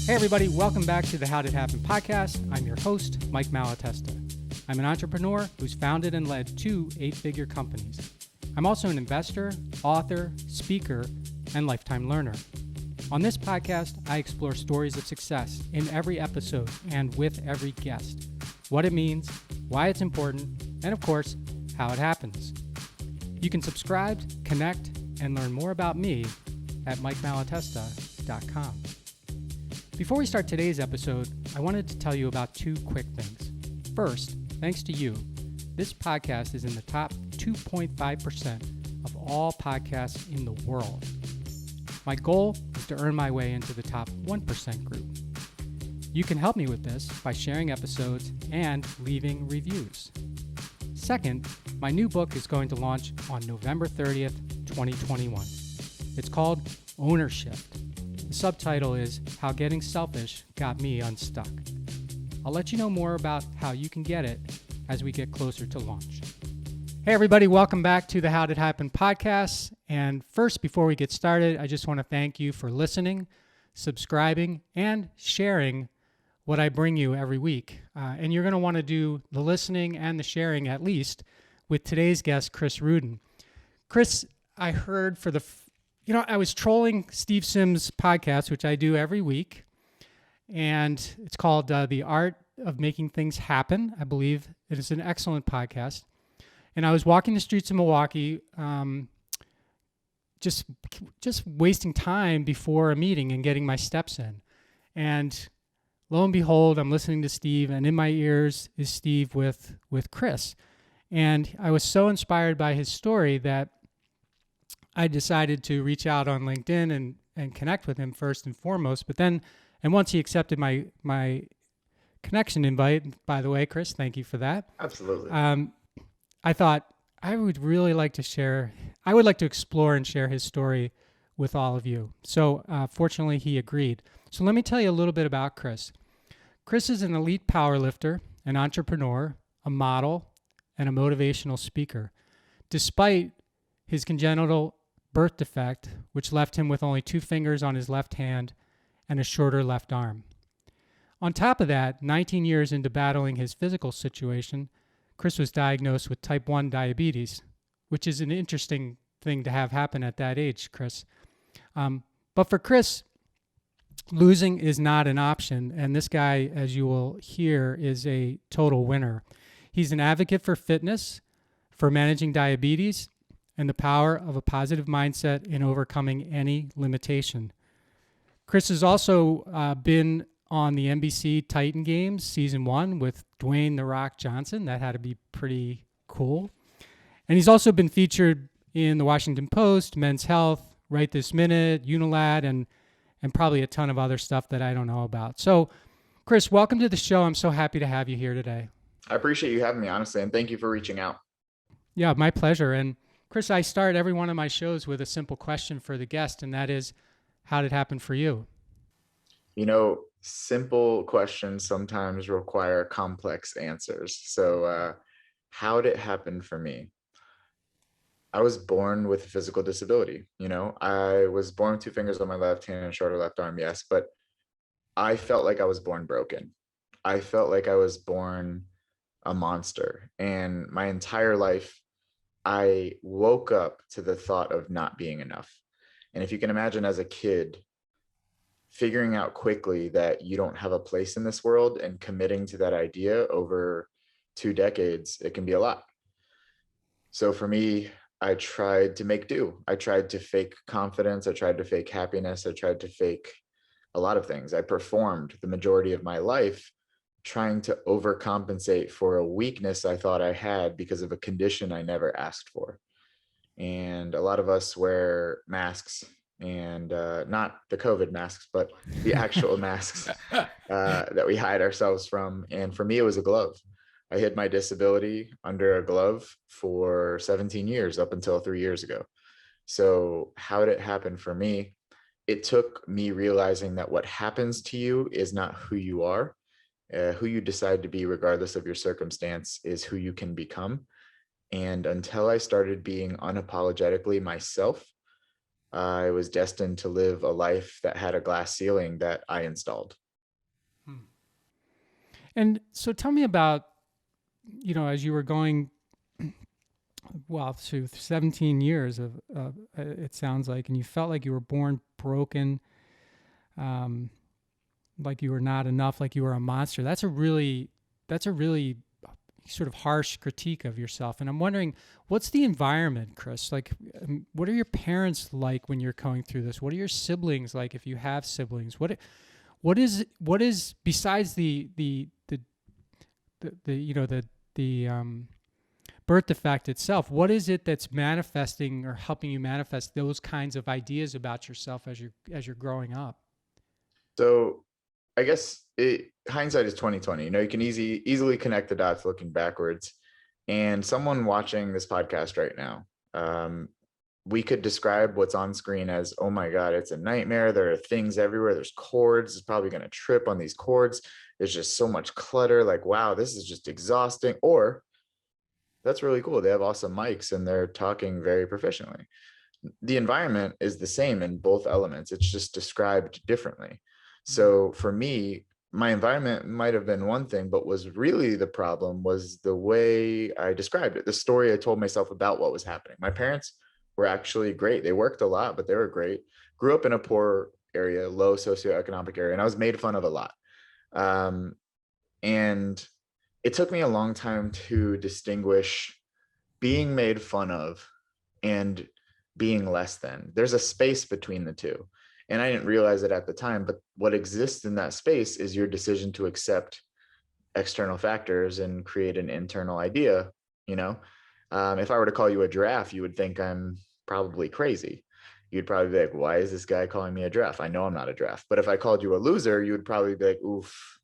Hey everybody, welcome back to the How Did It Happen podcast. I'm your host, Mike Malatesta. I'm an entrepreneur who's founded and led 2 8-figure companies. I'm also an investor, author, speaker, and lifetime learner. On this podcast, I explore stories of success in every episode and with every guest. What it means, why it's important, and of course, how it happens. You can subscribe, connect, and learn more about me at MikeMalatesta.com. Before we start today's episode, I wanted to tell you about 2 quick things. First, thanks to you, this podcast is in the top 2.5% of all podcasts in the world. My goal is to earn my way into the top 1% group. You can help me with this by sharing episodes and leaving reviews. Second, my new book is going to launch on November 30th, 2021. It's called Ownership. The subtitle is How Getting Selfish Got Me Unstuck. I'll let you know more about how you can get it as we get closer to launch. Hey everybody, welcome back to the How Did It Happen podcast. And first, before we get started, I just want to thank you for listening, subscribing, and sharing what I bring you every week. And you're going to want to do the listening and the sharing at least with today's guest, Chris Ruden. Chris, I heard I was trolling Steve Sims' podcast, which I do every week, and it's called The Art of Making Things Happen. I believe it is an excellent podcast. And I was walking the streets of Milwaukee, just wasting time before a meeting and getting my steps in. And lo and behold, I'm listening to Steve, and in my ears is Steve with Chris. And I was so inspired by his story that I decided to reach out on LinkedIn and connect with him first and foremost. But then, and once he accepted my connection invite, by the way, Chris, thank you for that. Absolutely. I thought I would like to explore and share his story with all of you. So fortunately, he agreed. So let me tell you a little bit about Chris. Chris is an elite powerlifter, an entrepreneur, a model, and a motivational speaker. Despite his congenital birth defect, which left him with only 2 fingers on his left hand and a shorter left arm. On top of that, 19 years into battling his physical situation, Chris was diagnosed with type 1 diabetes, which is an interesting thing to have happen at that age, Chris. But for Chris, losing is not an option, and this guy, as you will hear, is a total winner. He's an advocate for fitness, for managing diabetes, and the power of a positive mindset in overcoming any limitation. Chris has also been on the NBC Titan Games Season 1 with Dwayne "The Rock" Johnson. That had to be pretty cool. And he's also been featured in the Washington Post, Men's Health, Right This Minute, Unilad, and probably a ton of other stuff that I don't know about. So, Chris, welcome to the show. I'm so happy to have you here today. I appreciate you having me, honestly, and thank you for reaching out. Yeah, my pleasure. And Chris, I start every one of my shows with a simple question for the guest, and that is, how did it happen for you? You know, simple questions sometimes require complex answers. So how did it happen for me? I was born with a physical disability. I was born with 2 fingers on my left hand and a shorter left arm, yes, but I felt like I was born broken. I felt like I was born a monster. And my entire life, I woke up to the thought of not being enough. And if you can imagine, as a kid, figuring out quickly that you don't have a place in this world and committing to that idea over 2 decades, it can be a lot. So for me, I tried to make do. I tried to fake confidence. I tried to fake happiness. I tried to fake a lot of things. I performed the majority of my life trying to overcompensate for a weakness I thought I had because of a condition I never asked for. And a lot of us wear masks, and not the COVID masks, but the actual masks that we hide ourselves from. And for me, it was a glove. I hid my disability under a glove for 17 years up until 3 years ago. So how did it happen for me? It took me realizing that what happens to you is not who you are. Who you decide to be, regardless of your circumstance, is who you can become. And until I started being unapologetically myself, I was destined to live a life that had a glass ceiling that I installed. And so tell me about, as you were going, well, through 17 years of, it sounds like, and you felt like you were born broken, like you were not enough, like you were a monster. That's a really sort of harsh critique of yourself. And I'm wondering, what's the environment, Chris? Like, what are your parents like when you're going through this? What are your siblings like, if you have siblings? What is besides the birth defect itself? What is it that's manifesting or helping you manifest those kinds of ideas about yourself as you're growing up? So I guess hindsight is 2020. You can easily connect the dots looking backwards. And someone watching this podcast right now, we could describe what's on screen as, oh my God, it's a nightmare. There are things everywhere. There's cords. It's probably going to trip on these cords. There's just so much clutter. Like, wow, this is just exhausting. Or that's really cool. They have awesome mics and they're talking very proficiently. The environment is the same in both elements. It's just described differently. So for me, my environment might have been one thing, but was really the problem was the way I described it, the story I told myself about what was happening. My parents were actually great. They worked a lot, but they were great. Grew up in a poor area, low socioeconomic area, and I was made fun of a lot. And it took me a long time to distinguish being made fun of and being less than. There's a space between the two. And I didn't realize it at the time, but what exists in that space is your decision to accept external factors and create an internal idea. If I were to call you a giraffe, you would think I'm probably crazy. You'd probably be like, why is this guy calling me a giraffe? I know I'm not a giraffe. But if I called you a loser, you would probably be like, oof,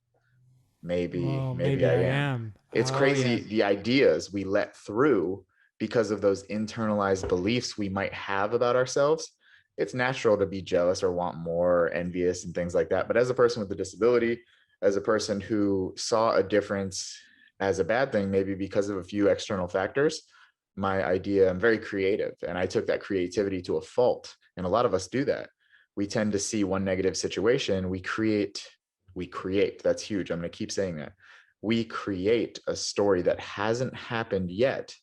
maybe I am. It's crazy. Yes. The ideas we let through because of those internalized beliefs we might have about ourselves. It's natural to be jealous or want more, or envious and things like that. But as a person with a disability, as a person who saw a difference as a bad thing, maybe because of a few external factors, my idea, I'm very creative and I took that creativity to a fault. And a lot of us do that. We tend to see one negative situation. We create. That's huge. I'm going to keep saying that. We create a story that hasn't happened yet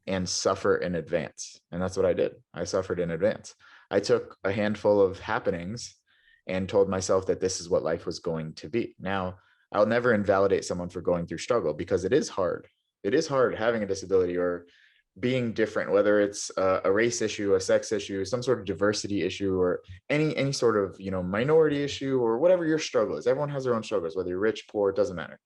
and suffer in advance. And that's what I did. I suffered in advance. I took a handful of happenings and told myself that this is what life was going to be. Now, I'll never invalidate someone for going through struggle because it is hard. It is hard having a disability or being different, whether it's a race issue, a sex issue, some sort of diversity issue, or any sort of, minority issue, or whatever your struggle is. Everyone has their own struggles, whether you're rich, poor, it doesn't matter.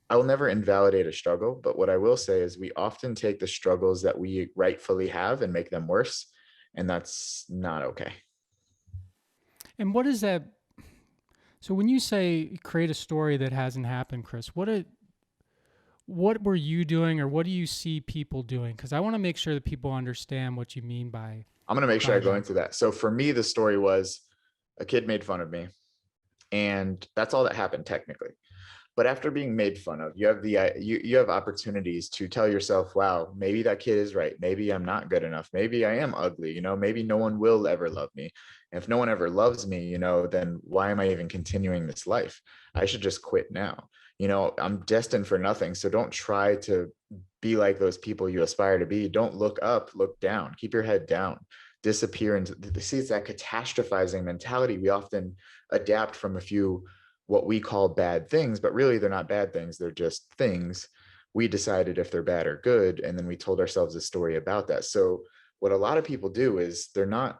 I will never invalidate a struggle, but what I will say is we often take the struggles that we rightfully have and make them worse. And that's not okay. And what is that? So when you say create a story that hasn't happened, Chris, what were you doing or what do you see people doing? Because I want to make sure that people understand what you mean by. I'm going to make sure I go into that. So for me, the story was a kid made fun of me. And that's all that happened technically. But after being made fun of, you have opportunities to tell yourself, wow, maybe that kid is right. Maybe I'm not good enough. Maybe I am ugly. Maybe no one will ever love me. And if no one ever loves me, then why am I even continuing this life? I should just quit now. I'm destined for nothing. So don't try to be like those people you aspire to be. Don't look up, look down, keep your head down, disappear into it's that catastrophizing mentality we often adapt from a few what we call bad things, but really they're not bad things. They're just things. We decided if they're bad or good. And then we told ourselves a story about that. So what a lot of people do is they're not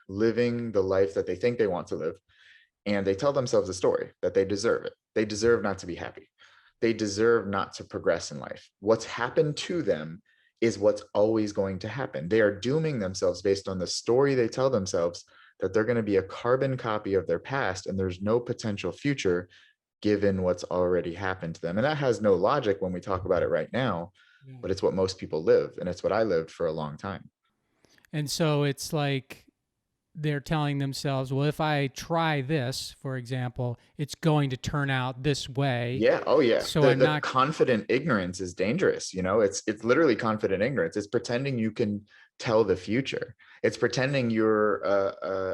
living the life that they think they want to live. And they tell themselves a story that they deserve it. They deserve not to be happy. They deserve not to progress in life. What's happened to them is what's always going to happen. They are dooming themselves based on the story they tell themselves that they're going to be a carbon copy of their past and there's no potential future given what's already happened to them. And that has no logic when we talk about it right now, but it's what most people live. And it's what I lived for a long time. And so it's like they're telling themselves, well, if I try this, for example, it's going to turn out this way. Yeah. Oh yeah. So the confident ignorance is dangerous. It's literally confident ignorance. It's pretending you can tell the future. It's pretending you're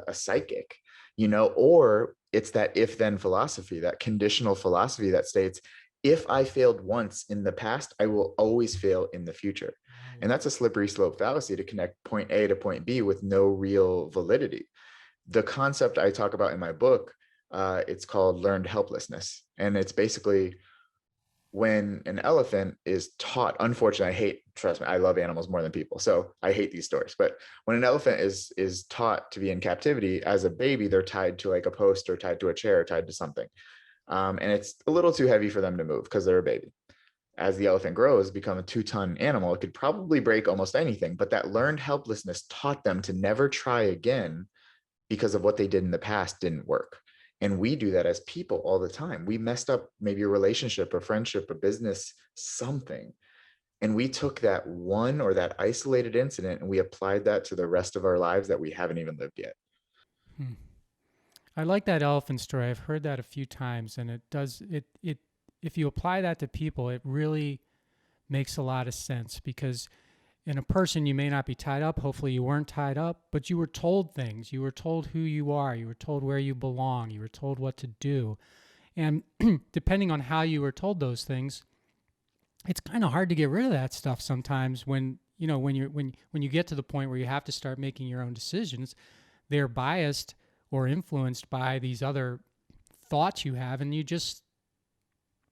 a psychic, or it's that if then philosophy, that conditional philosophy that states, if I failed once in the past, I will always fail in the future. Right. And that's a slippery slope fallacy to connect point A to point B with no real validity. The concept I talk about in my book, it's called learned helplessness. And it's basically when an elephant is taught, unfortunately, trust me, I love animals more than people, so I hate these stories, but when an elephant is taught to be in captivity as a baby, they're tied to like a post or tied to a chair, or tied to something. And it's a little too heavy for them to move because they're a baby. As the elephant grows, become a 2-ton animal, it could probably break almost anything, but that learned helplessness taught them to never try again because of what they did in the past didn't work. And we do that as people all the time. We messed up maybe a relationship, a friendship, a business, something. And we took that one or that isolated incident and we applied that to the rest of our lives that we haven't even lived yet. Hmm. I like that elephant story. I've heard that a few times, and if you apply that to people, it really makes a lot of sense, because in a person you may not be tied up. Hopefully you weren't tied up, but you were told things. You were told who you are. You were told where you belong. You were told what to do. And depending on how you were told those things, it's kind of hard to get rid of that stuff sometimes when you get to the point where you have to start making your own decisions. They're biased or influenced by these other thoughts you have, and you just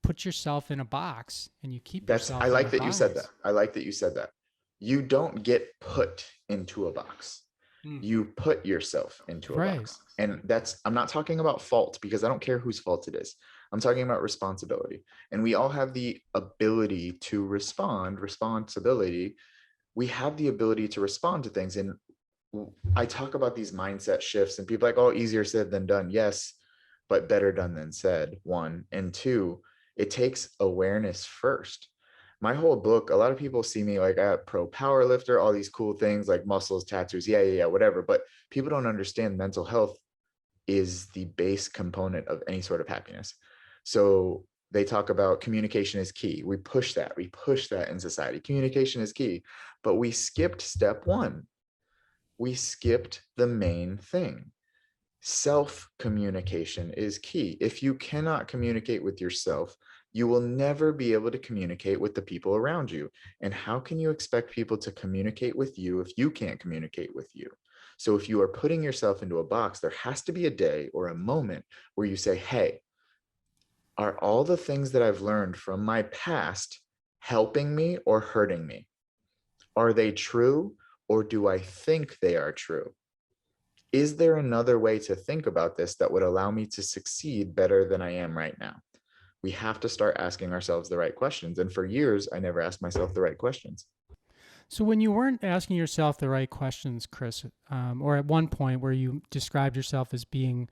put yourself in a box and you keep yourself I in like a that you said box. that. I like that you said that. You don't get put into a box. Mm. You put yourself into a Right. box. And I'm not talking about fault, because I don't care whose fault it is. I'm talking about responsibility. And we all have the ability to responsibility. We have the ability to respond to things. And I talk about these mindset shifts, and people are like, oh, easier said than done. Yes, but better done than said, one. And two, it takes awareness first. My whole book, a lot of people see me like a pro powerlifter, all these cool things like muscles, tattoos, yeah, whatever. But people don't understand mental health is the base component of any sort of happiness. So they talk about communication is key. We push that in society. Communication is key, but we skipped step one. We skipped the main thing. Self-communication is key. If you cannot communicate with yourself, you will never be able to communicate with the people around you. And how can you expect people to communicate with you if you can't communicate with you? So if you are putting yourself into a box, there has to be a day or a moment where you say, hey, are all the things that I've learned from my past helping me or hurting me? Are they true, or do I think they are true? Is there another way to think about this that would allow me to succeed better than I am right now? We have to start asking ourselves the right questions. And for years, I never asked myself the right questions. So when you weren't asking yourself the right questions, Chris, or at one point where you described yourself as being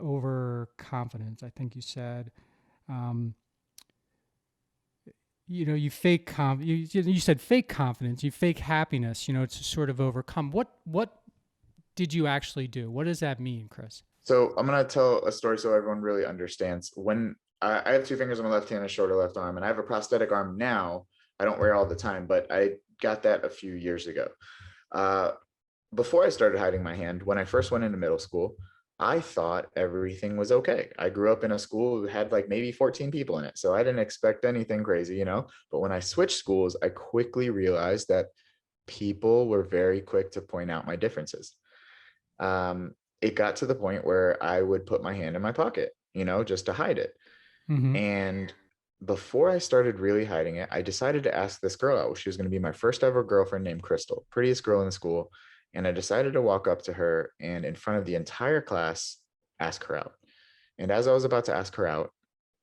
overconfident, I think you said, um, you you said fake confidence, you fake happiness, to sort of overcome. What did you actually do? What does that mean, Chris? So I'm going to tell a story so everyone really understands. When I have 2 fingers on my left hand and a shorter left arm, and I have a prosthetic arm now. I don't wear it all the time, but I got that a few years ago. Uh, Before I started hiding my hand, when I first went into middle school, I thought everything was okay. I grew up in a school who had like maybe 14 people in it. So I didn't expect anything crazy. But when I switched schools, I quickly realized that people were very quick to point out my differences. It got to the point where I would put my hand in my pocket, just to hide it. Mm-hmm. And before I started really hiding it, I decided to ask this girl out. She was going to be my first ever girlfriend, named Crystal, prettiest girl in the school. And I decided to walk up to her and, in front of the entire class, ask her out. And as I was about to ask her out,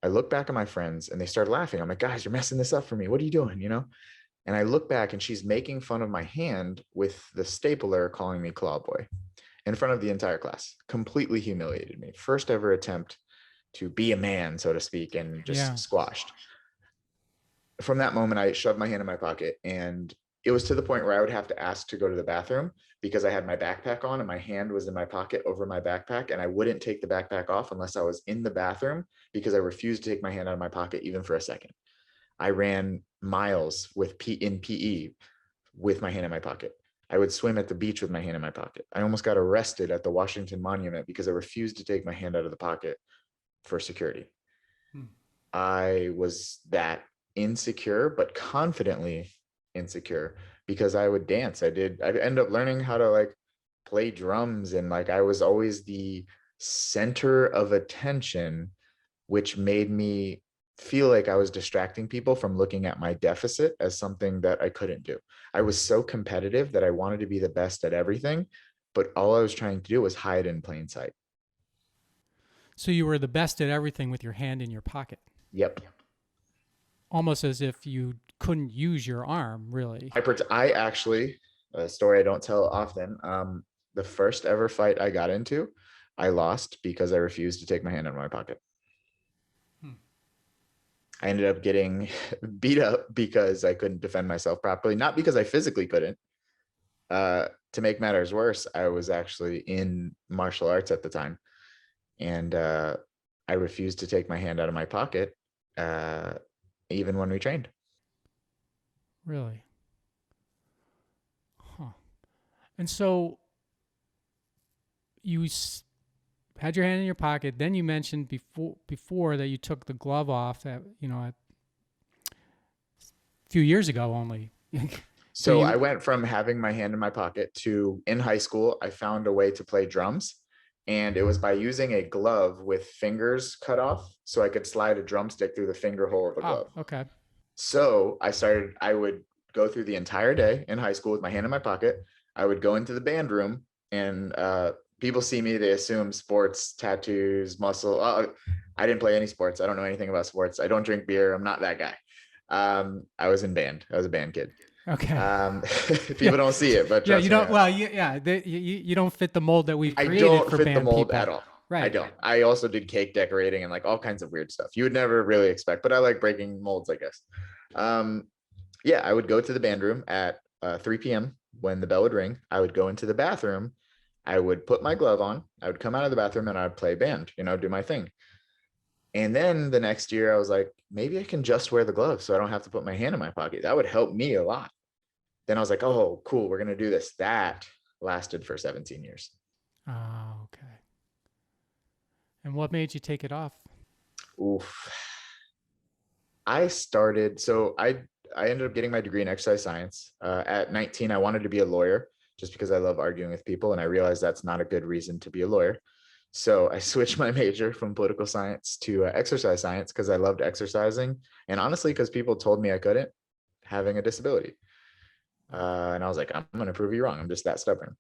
I looked back at my friends and they started laughing. I'm like, guys, you're messing this up for me. What are you doing? And I look back and she's making fun of my hand with the stapler, calling me Claw Boy in front of the entire class. Completely humiliated me. First ever attempt to be a man, so to speak, and just Yeah. squashed. From that moment, I shoved my hand in my pocket, and it was to the point where I would have to ask to go to the bathroom because I had my backpack on and my hand was in my pocket over my backpack, and I wouldn't take the backpack off unless I was in the bathroom because I refused to take my hand out of my pocket even for a second. I ran miles in PE with my hand in my pocket. I would swim at the beach with my hand in my pocket. I almost got arrested at the Washington Monument because I refused to take my hand out of the pocket for security. I was that insecure, but confidently insecure, because I would dance. I ended up learning how to like play drums, and like I was always the center of attention, which made me feel like I was distracting people from looking at my deficit as something that I couldn't do. I was so competitive that I wanted to be the best at everything, but all I was trying to do was hide in plain sight. So you were the best at everything with your hand in your pocket. Yep. Almost as if you couldn't use your arm, really. I actually, a story I don't tell often, the first ever fight I got into, I lost because I refused to take my hand out of my pocket. I ended up getting beat up because I couldn't defend myself properly, not because I physically couldn't. To make matters worse, I was actually in martial arts at the time, and I refused to take my hand out of my pocket, even when we trained. Really? Huh. And so you had your hand in your pocket. Then you mentioned before that you took the glove off a few years ago only. So I went from having my hand in my pocket to, in high school, I found a way to play drums. And it was by using a glove with fingers cut off, so I could slide a drumstick through the finger hole of the glove. Okay. So I would go through the entire day in high school with my hand in my pocket. I would go into the band room, and people see me, they assume sports, tattoos, muscle. I didn't play any sports. I don't know anything about sports. I don't drink beer. I'm not that guy. I was in band. I was a band kid. Okay. People don't see it, but you don't. Well, you don't fit the mold that we've created. I don't for fit band the mold people. at all. Right. I don't. I also did cake decorating and like all kinds of weird stuff you would never really expect, but I like breaking molds, I guess. I would go to the band room at 3 p.m. when the bell would ring. I would go into the bathroom. I would put my glove on. I would come out of the bathroom and I would play band, do my thing. And then the next year I was like, maybe I can just wear the glove so I don't have to put my hand in my pocket. That would help me a lot. Then I was like, oh, cool, we're going to do this. That lasted for 17 years. Oh, okay. And what made you take it off? Oof. I ended up getting my degree in exercise science. At 19, I wanted to be a lawyer just because I love arguing with people. And I realized that's not a good reason to be a lawyer. So I switched my major from political science to exercise science because I loved exercising. And honestly, because people told me I couldn't, having a disability. And I was like, I'm going to prove you wrong. I'm just that stubborn.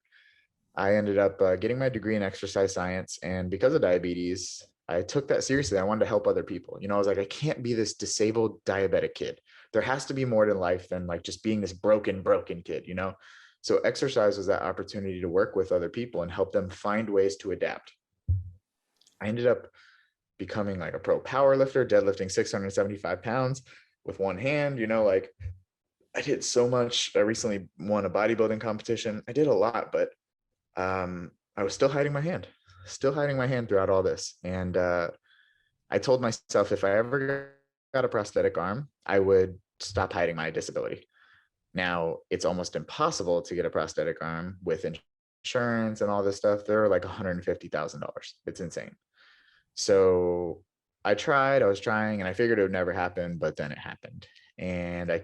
I ended up getting my degree in exercise science. And because of diabetes, I took that seriously. I wanted to help other people. I was like, I can't be this disabled diabetic kid. There has to be more to life than like just being this broken kid, So exercise was that opportunity to work with other people and help them find ways to adapt. I ended up becoming like a pro powerlifter, deadlifting 675 pounds with one hand, like I did so much. I recently won a bodybuilding competition. I did a lot, but I was still hiding my hand throughout all this. And I told myself if I ever got a prosthetic arm, I would stop hiding my disability. Now, it's almost impossible to get a prosthetic arm with insurance and all this stuff. They're like $150,000. It's insane. So I was trying, and I figured it would never happen, but then it happened. And I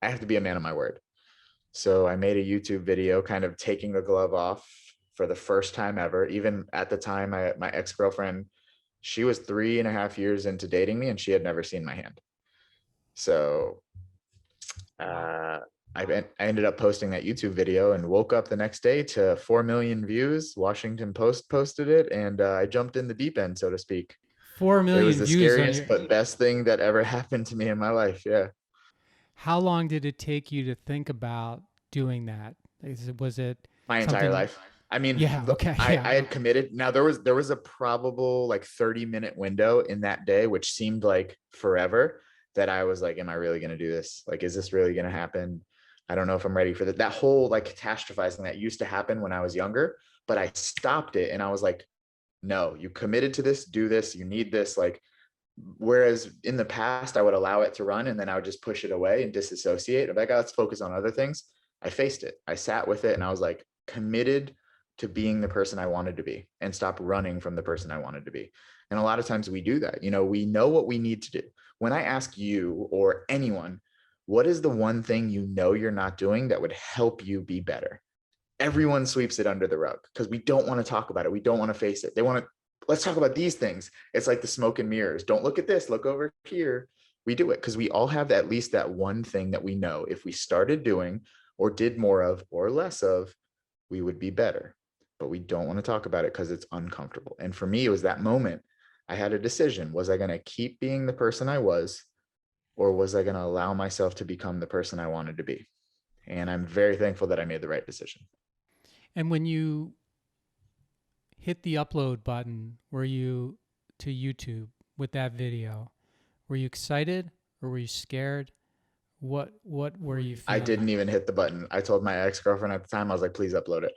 have to be a man of my word. So I made a YouTube video kind of taking the glove off for the first time ever. Even at the time, my ex-girlfriend, she was 3.5 years into dating me and she had never seen my hand. So I ended up posting that YouTube video and woke up the next day to 4 million views. Washington Post posted it, and I jumped in the deep end, so to speak. 4 million views. It was the scariest but best thing that ever happened to me in my life. Yeah. How long did it take you to think about doing that? Was it my entire life? I mean, I had committed. Now there was a probable like 30-minute window in that day, which seemed like forever, that I was like, am I really going to do this? Like, is this really going to happen? I don't know if I'm ready for that. That whole like catastrophizing that used to happen when I was younger, but I stopped it. And I was like, no, you committed to this, do this, you need this. Like, whereas in the past I would allow it to run and then I would just push it away and disassociate. I'm like, let's focus on other things. I faced it. I sat with it and I was like committed to being the person I wanted to be and stop running from the person I wanted to be. And a lot of times we do that. We know what we need to do. When I ask you or anyone, what is the one thing you're not doing that would help you be better? Everyone sweeps it under the rug because we don't want to talk about it. We don't want to face it. They want to, let's talk about these things. It's like the smoke and mirrors. Don't look at this, look over here. We do it because we all have at least that one thing that we know if we started doing or did more of or less of, we would be better. But we don't want to talk about it because it's uncomfortable. And for me, it was that moment I had a decision. Was I going to keep being the person I was, or was I going to allow myself to become the person I wanted to be? And I'm very thankful that I made the right decision. And when you hit the upload button, were you to YouTube with that video, were you excited or were you scared? What were you feeling? I didn't even hit the button. I told my ex-girlfriend at the time, I was like, please upload it.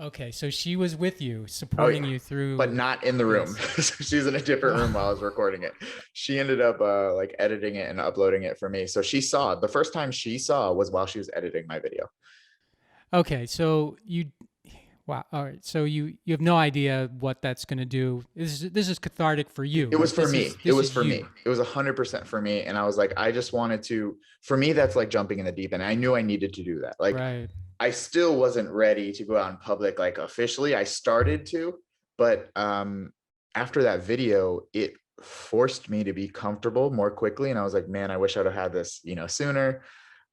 Okay, so she was with you, supporting you through, but not in the room. So she's in a different room while I was recording it. She ended up like editing it and uploading it for me. So she saw, the first time she saw was while she was editing my video. Okay, so wow. All right, so you have no idea what that's going to do. This is cathartic for you. It was for me. It was for me. It was 100% for me. And I was like, I just wanted to, for me, that's like jumping in the deep end. I knew I needed to do that. Like, right. I still wasn't ready to go out in public, like officially. I started to, but after that video, it forced me to be comfortable more quickly. And I was like, man, I wish I'd have had this, sooner.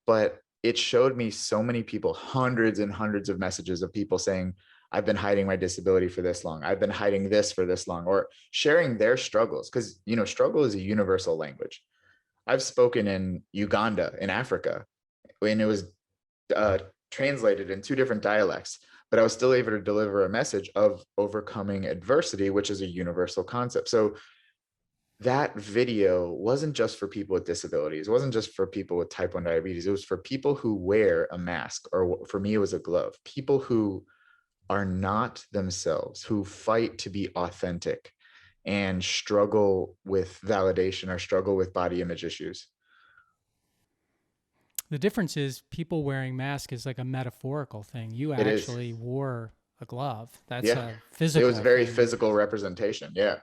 But it showed me so many people, hundreds and hundreds of messages of people saying, I've been hiding my disability for this long. I've been hiding this for this long, or sharing their struggles. Because, struggle is a universal language. I've spoken in Uganda, in Africa, when it was translated in 2 different dialects, but I was still able to deliver a message of overcoming adversity, which is a universal concept. So that video wasn't just for people with disabilities. It wasn't just for people with type 1 diabetes. It was for people who wear a mask, or for me, it was a glove. People who are not themselves, who fight to be authentic and struggle with validation or struggle with body image issues. The difference is people wearing masks is like a metaphorical thing. You actually wore a glove. That's a physical. It was very physical representation. Yeah.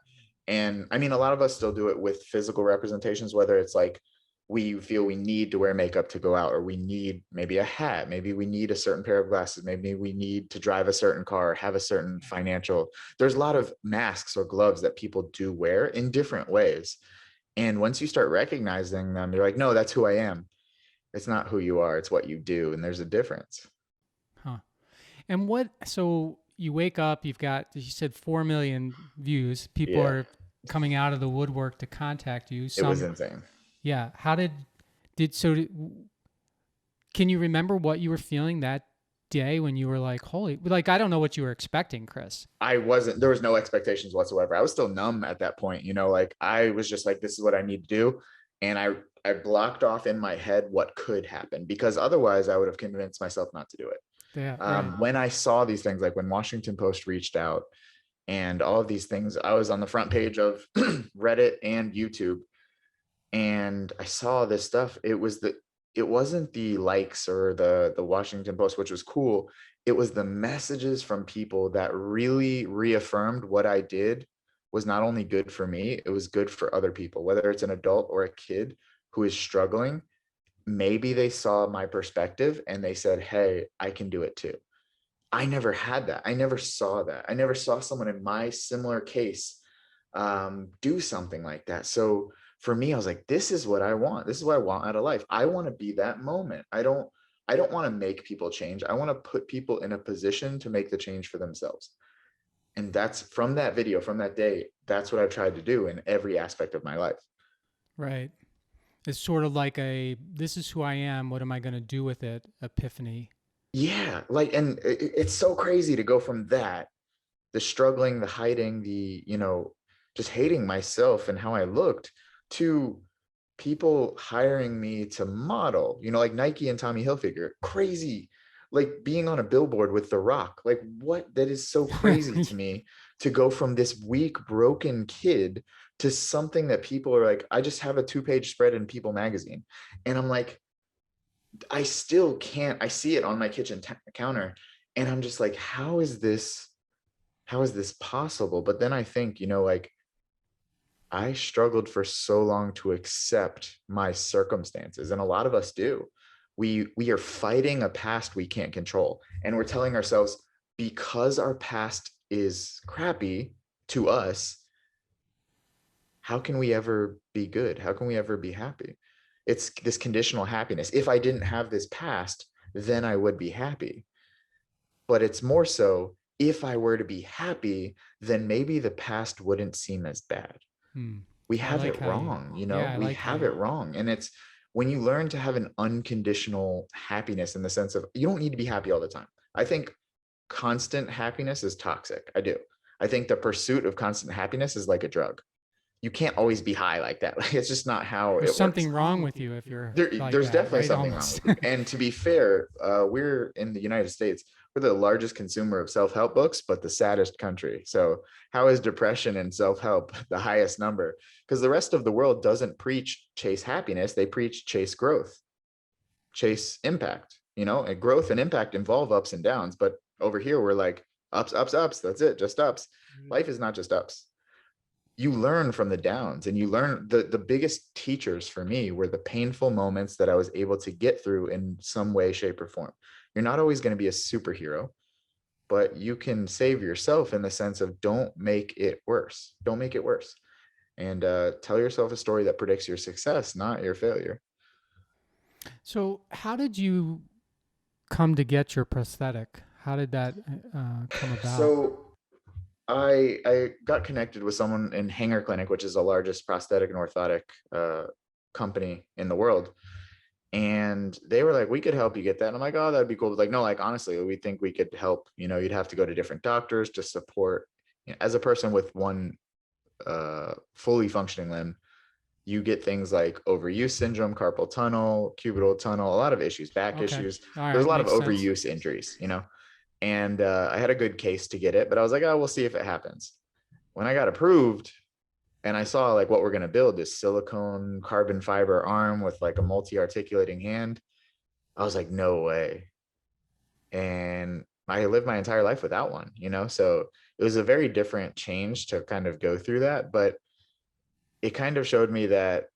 And I mean, a lot of us still do it with physical representations, whether it's like we feel we need to wear makeup to go out, or we need maybe a hat, maybe we need a certain pair of glasses, maybe we need to drive a certain car, or have a certain financial. There's a lot of masks or gloves that people do wear in different ways. And once you start recognizing them, you're like, no, that's who I am. It's not who you are, it's what you do. And there's a difference. Huh. And so you wake up, you said 4 million views. People are coming out of the woodwork to contact you. It was insane. Yeah. How can you remember what you were feeling that day when you were like, I don't know what you were expecting, Chris? There was no expectations whatsoever. I was still numb at that point. Like I was just like, this is what I need to do. And I blocked off in my head what could happen, because otherwise I would have convinced myself not to do it. Yeah, right. When I saw these things, like when Washington Post reached out and all of these things, I was on the front page of Reddit and YouTube, and I saw this stuff. It wasn't the likes or the Washington Post, which was cool. It was the messages from people that really reaffirmed what I did was not only good for me, it was good for other people, whether it's an adult or a kid who is struggling. Maybe they saw my perspective and they said, hey, I can do it too. I never had that. I never saw that. I never saw someone in my similar case do something like that. So for me, I was like, this is what I want. This is what I want out of life. I want to be that moment. I don't want to make people change. I want to put people in a position to make the change for themselves. And that's from that video, from that day, that's what I've tried to do in every aspect of my life. Right. It's sort of like this is who I am, what am I going to do with it epiphany. Yeah. And it's so crazy to go from that, the struggling, the hiding, the, just hating myself and how I looked, to people hiring me to model, like Nike and Tommy Hilfiger. Crazy. Like being on a billboard with The Rock. Like what? That is so crazy to me, to go from this weak, broken kid to something that people are like, I just have a 2-page spread in People magazine. And I'm like, I still can't, I see it on my kitchen counter, and I'm just like, how is this possible? But then I think, like, I struggled for so long to accept my circumstances, and a lot of us do. We are fighting a past we can't control, and we're telling ourselves, because our past is crappy to us, how can we ever be good? How can we ever be happy? It's this conditional happiness. If I didn't have this past, then I would be happy. But it's more so, if I were to be happy, then maybe the past wouldn't seem as bad. Hmm. We I have like it how you, wrong, yeah, I we like how have you, it wrong. And it's when you learn to have an unconditional happiness, in the sense of, you don't need to be happy all the time. I think constant happiness is toxic. I do. I think the pursuit of constant happiness is like a drug. You can't always be high like that. Like, it's just not how there's it works. something wrong with you if you're like There's that, definitely right? something wrong Almost. with you. And to be fair, we're in the United States. We're the largest consumer of self-help books, but the saddest country. So how is depression and self-help the highest number? Because the rest of the world doesn't preach chase happiness. They preach chase growth, chase impact. And growth and impact involve ups and downs. But over here, we're like, ups, ups, ups. That's it. Just ups. Life is not just ups. You learn from the downs, and you learn, the biggest teachers for me were the painful moments that I was able to get through in some way, shape, or form. You're not always going to be a superhero, but you can save yourself, in the sense of, don't make it worse. Don't make it worse. And tell yourself a story that predicts your success, not your failure. So, how did you come to get your prosthetic? How did that come about? So I got connected with someone in Hanger Clinic, which is the largest prosthetic and orthotic company in the world. And they were like, we could help you get that. And I'm like, oh, that'd be cool. But like, no, like, honestly, we think we could help. You'd have to go to different doctors to support. As a person with one fully functioning limb, you get things like overuse syndrome, carpal tunnel, cubital tunnel, a lot of issues, back Okay, issues. all There's a right, lot of makes sense. overuse injuries. And I had a good case to get it, but I was like, oh, we'll see if it happens. When I got approved, and I saw like what we're going to build, this silicone carbon fiber arm with like a multi-articulating hand, I was like, no way. And I lived my entire life without one. So it was a very different change to kind of go through that. But it kind of showed me that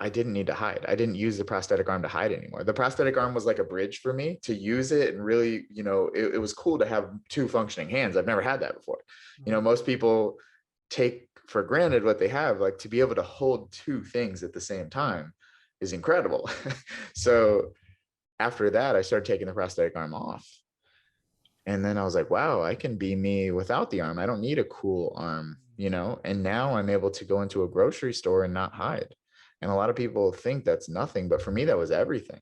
I didn't need to hide. I didn't use the prosthetic arm to hide anymore. The prosthetic arm was like a bridge for me to use it. And really, it was cool to have two functioning hands. I've never had that before. Most people take for granted what they have. Like, to be able to hold two things at the same time is incredible. So after that, I started taking the prosthetic arm off. And then I was like, wow, I can be me without the arm. I don't need a cool arm. And now I'm able to go into a grocery store and not hide. And a lot of people think that's nothing, but for me, that was everything.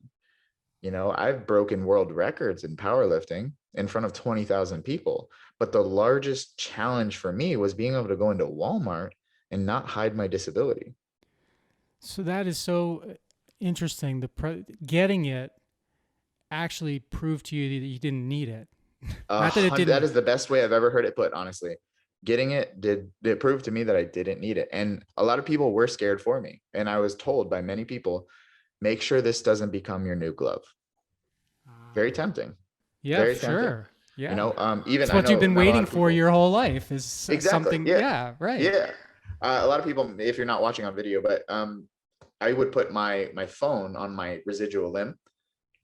I've broken world records in powerlifting in front of 20,000 people. But the largest challenge for me was being able to go into Walmart and not hide my disability. So that is so interesting. Getting it actually proved to you that you didn't need it. Not that it That didn't. is the best way I've ever heard it put, honestly. Getting it proved to me that I didn't need it. And a lot of people were scared for me. And I was told by many people, make sure this doesn't become your new glove. Very tempting. Yeah, Very tempting. sure. Yeah. Even It's I what you've know been not a lot waiting of for people. your whole life is Exactly. something. Yeah. Yeah, right. Yeah. A lot of people, if you're not watching on video, but I would put my phone on my residual limb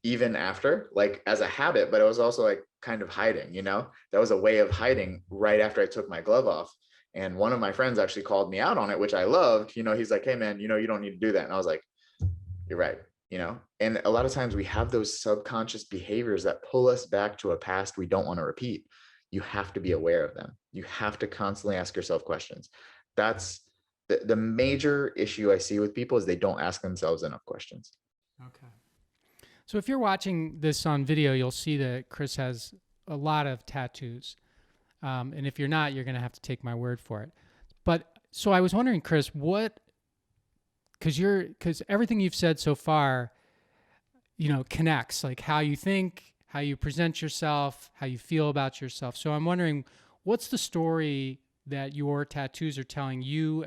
even after, like, as a habit, but it was also like kind of hiding. That was a way of hiding right after I took my glove off. And one of my friends actually called me out on it, which I loved. He's like, hey man, you don't need to do that. And I was like, you're right. And a lot of times we have those subconscious behaviors that pull us back to a past we don't want to repeat. You have to be aware of them. You have to constantly ask yourself questions. That's the major issue I see with people, is they don't ask themselves enough questions. Okay. So if you're watching this on video, you'll see that Chris has a lot of tattoos. And if you're not, you're going to have to take my word for it. But so I was wondering, Chris, because everything you've said so far, connects, like how you think, how you present yourself, how you feel about yourself. So I'm wondering, what's the story that your tattoos are telling you,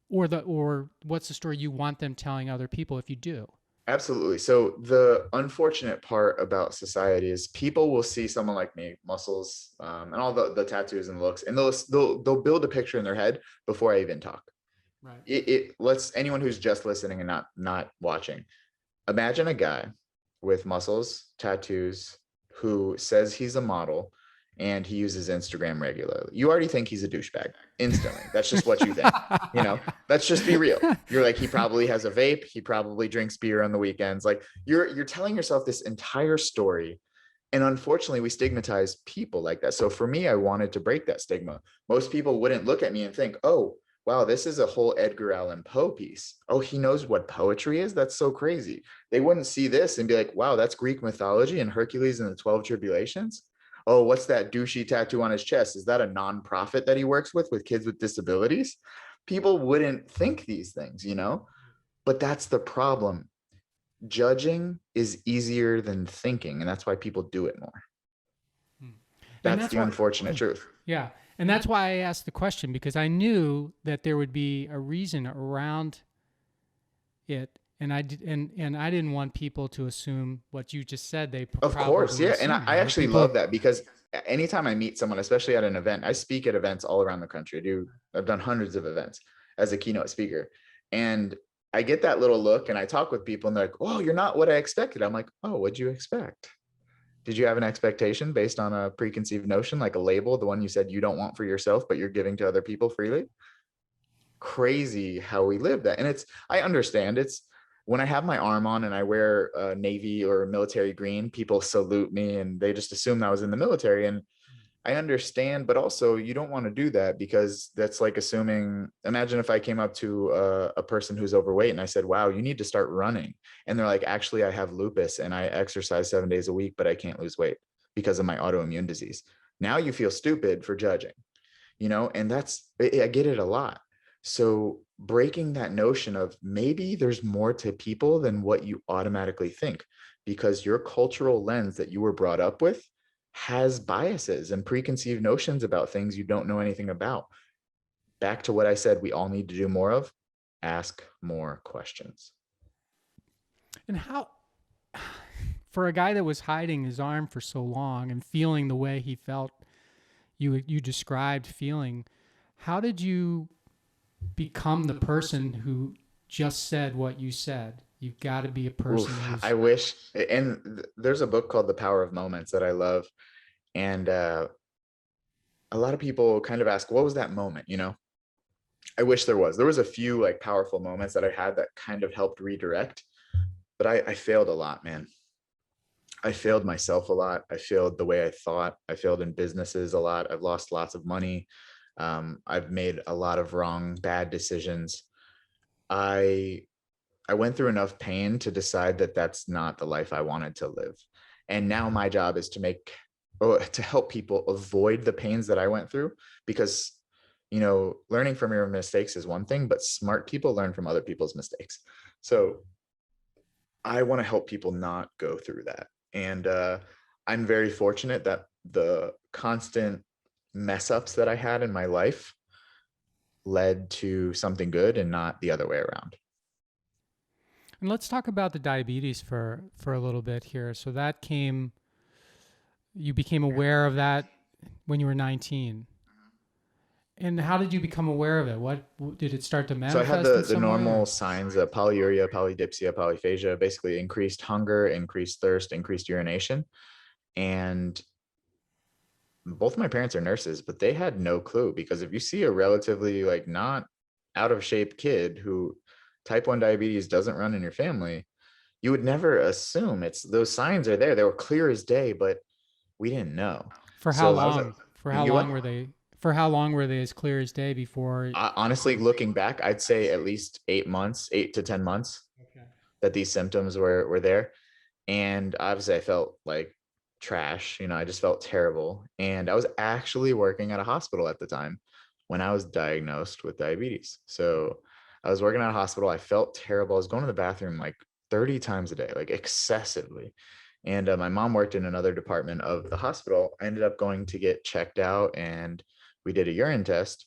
or what's the story you want them telling other people if you do? Absolutely. So the unfortunate part about society is people will see someone like me, muscles, and all the tattoos and looks, and they'll build a picture in their head before I even talk. Right. It lets anyone who's just listening and not watching, imagine a guy with muscles, tattoos, who says he's a model and he uses Instagram regularly. You already think he's a douchebag instantly. That's just what you think. You know, let's just be real. You're like, he probably has a vape. He probably drinks beer on the weekends. Like you're telling yourself this entire story. And unfortunately, we stigmatize people like that. So for me, I wanted to break that stigma. Most people wouldn't look at me and think, oh, wow, this is a whole Edgar Allan Poe piece. Oh, he knows what poetry is? That's so crazy. They wouldn't see this and be like, wow, that's Greek mythology and Hercules and the 12 tribulations. Oh, what's that douchey tattoo on his chest? Is that a nonprofit that he works with kids with disabilities? People wouldn't think these things, you know? But that's the problem. Judging is easier than thinking, and that's why people do it more. And That's the unfortunate truth. Yeah. And that's why I asked the question, because I knew that there would be a reason around it. And I didn't want people to assume what you just said. They Of course, yeah. And assume, I right? actually People, love that because anytime I meet someone, especially at an event, I speak at events all around the country. I've done hundreds of events as a keynote speaker. And I get that little look and I talk with people and they're like, oh, you're not what I expected. I'm like, oh, what'd you expect? Did you have an expectation based on a preconceived notion, like a label, the one you said you don't want for yourself, but you're giving to other people freely? Crazy how we live that. And I understand when I have my arm on and I wear a navy or military green, people salute me and they just assume I was in the military. And I understand, but also you don't want to do that because that's like assuming, imagine if I came up to a person who's overweight and I said, wow, you need to start running. And they're like, actually, I have lupus and I exercise 7 days a week, but I can't lose weight because of my autoimmune disease. Now you feel stupid for judging, and I get it a lot. So breaking that notion of maybe there's more to people than what you automatically think, because your cultural lens that you were brought up with has biases and preconceived notions about things you don't know anything about. Back to what I said, we all need to do more of, ask more questions. and how, for a guy that was hiding his arm for so long and feeling the way he felt, you described feeling, how did you become the person who just said what you said? You've got to be a person who's... I wish, and there's a book called The Power of Moments that I love. And a lot of people kind of ask, what was that moment? I wish there was a few like powerful moments that I had that kind of helped redirect, but I failed a lot, man. I failed myself a lot. I failed the way I thought. I failed in businesses a lot. I've lost lots of money. I've made a lot of wrong, bad decisions. I went through enough pain to decide that that's not the life I wanted to live. And now my job is to help people avoid the pains that I went through, because, learning from your mistakes is one thing, but smart people learn from other people's mistakes. So I want to help people not go through that. And I'm very fortunate that the constant mess ups that I had in my life led to something good and not the other way around. And let's talk about the diabetes for a little bit here. So you became aware of that when you were 19. And how did you become aware of it? What did it start to manifest? So I had the normal signs of polyuria, polydipsia, polyphagia, basically increased hunger, increased thirst, increased urination. And both of my parents are nurses, but they had no clue, because if you see a relatively like not out of shape kid who type 1 diabetes doesn't run in your family, you would never assume those signs are there. They were clear as day, but we didn't know. For how long? For how long were they? For how long were they as clear as day before? Honestly, looking back, I'd say at least 8 months, 8 to 10 months, that these symptoms were there. And obviously I felt like trash, I just felt terrible. And I was actually working at a hospital at the time when I was diagnosed with diabetes. So I was working at a hospital. I felt terrible. I was going to the bathroom like 30 times a day, like excessively. And my mom worked in another department of the hospital. I ended up going to get checked out, and we did a urine test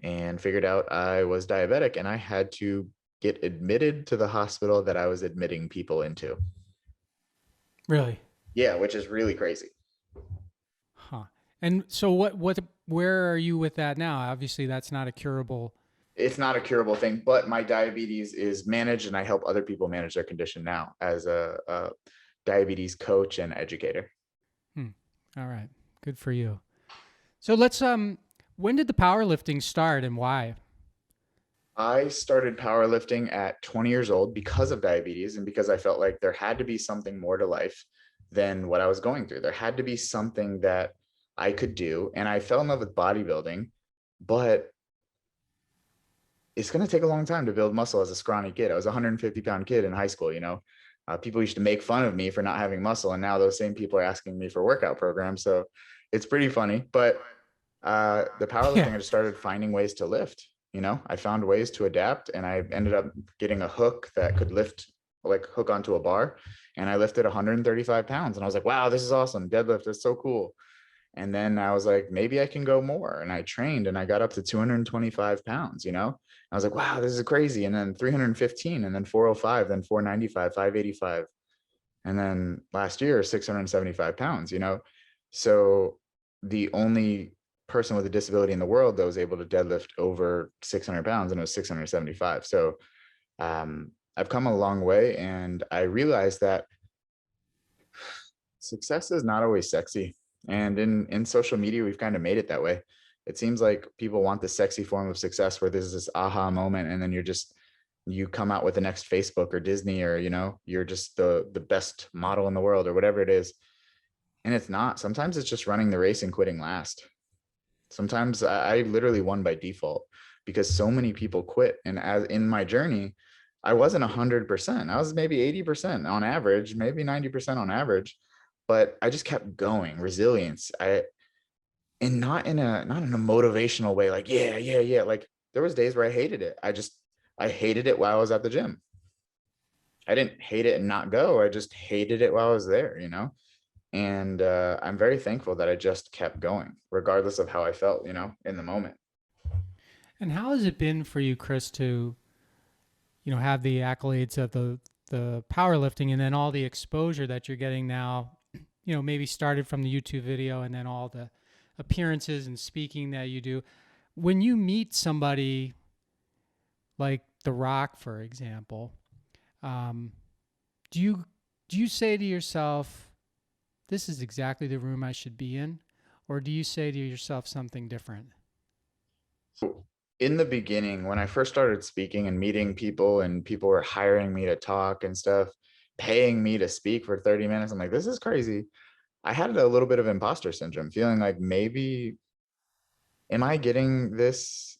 and figured out I was diabetic, and I had to get admitted to the hospital that I was admitting people into. Really? Yeah, which is really crazy. Huh. And so where are you with that now? Obviously that's not a curable. It's not a curable thing, but my diabetes is managed and I help other people manage their condition now as a diabetes coach and educator. All right. Good for you. So when did the powerlifting start and why? I started powerlifting at 20 years old because of diabetes and because I felt like there had to be something more to life than what I was going through. There had to be something that I could do. And I fell in love with bodybuilding, but it's going to take a long time to build muscle as a scrawny kid. I was a 150-pound kid in high school, people used to make fun of me for not having muscle. And now those same people are asking me for workout programs. So it's pretty funny, but the powerlifting, I just started finding ways to lift. I found ways to adapt and I ended up getting a hook that could lift, like hook onto a bar. And I lifted 135 pounds and I was like, wow, this is awesome. Deadlift is so cool. And then I was like, maybe I can go more. And I trained and I got up to 225 pounds, I was like, wow, this is crazy. And then 315 and then 405, then 495, 585. And then last year, 675 pounds, So the only person with a disability in the world that was able to deadlift over 600 pounds, and it was 675. So I've come a long way, and I realized that success is not always sexy. And in social media, we've kind of made it that way. It seems like people want the sexy form of success where there's this aha moment, and then you come out with the next Facebook or Disney, or you're just the best model in the world or whatever it is. And it's not. Sometimes it's just running the race and quitting last. Sometimes I literally won by default because so many people quit. And as in my journey, I wasn't 100%. I was maybe 80% on average, maybe 90% on average, but I just kept going. Resilience. And not in a motivational way, like, yeah. Like there was days where I hated it. I hated it while I was at the gym. I didn't hate it and not go. I just hated it while I was there, And I'm very thankful that I just kept going, regardless of how I felt, in the moment. And how has it been for you, Chris, to, have the accolades of the powerlifting and then all the exposure that you're getting now, maybe started from the YouTube video and then all the appearances and speaking that you do. When you meet somebody like The Rock, for example, do you say to yourself, this is exactly the room I should be in? Or do you say to yourself something different? In the beginning, when I first started speaking and meeting people and people were hiring me to talk and stuff, paying me to speak for 30 minutes, I'm like, this is crazy. I had a little bit of imposter syndrome, feeling like maybe, am I getting this?